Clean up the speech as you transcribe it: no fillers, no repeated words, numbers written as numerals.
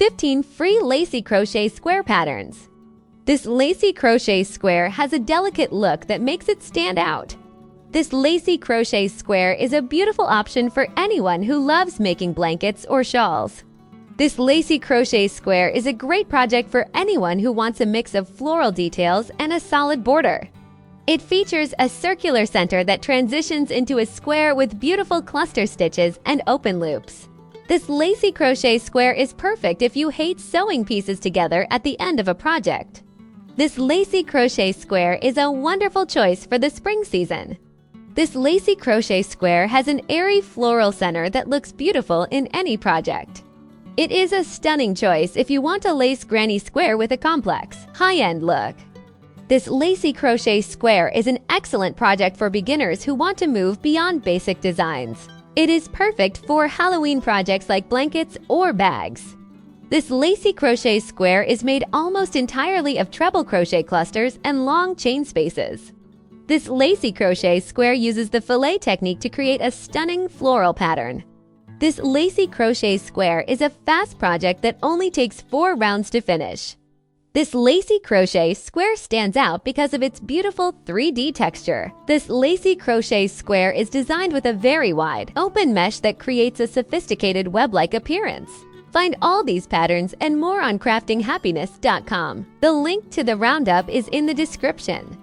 15 free Lacy crochet square patterns. This Lacy crochet square has a delicate look that makes it stand out. This Lacy crochet square is a beautiful option for anyone who loves making blankets or shawls. This Lacy crochet square is a great project for anyone who wants a mix of floral details and a solid border. It features a circular center that transitions into a square with beautiful cluster stitches and open loops. This Lacy crochet square is perfect if you hate sewing pieces together at the end of a project. This Lacy crochet square is a wonderful choice for the spring season. This Lacy crochet square has an airy floral center that looks beautiful in any project. It is a stunning choice if you want a lace granny square with a complex, high-end look. This Lacy crochet square is an excellent project for beginners who want to move beyond basic designs. It is perfect for Halloween projects like blankets or bags. This Lacy crochet square is made almost entirely of treble crochet clusters and long chain spaces. This Lacy crochet square uses the fillet technique to create a stunning floral pattern. This Lacy crochet square is a fast project that only takes 4 rounds to finish. This Lacy crochet square stands out because of its beautiful 3D texture. This Lacy crochet square is designed with a very wide, open mesh that creates a sophisticated web-like appearance. Find all these patterns and more on craftinghappiness.com. The link to the roundup is in the description.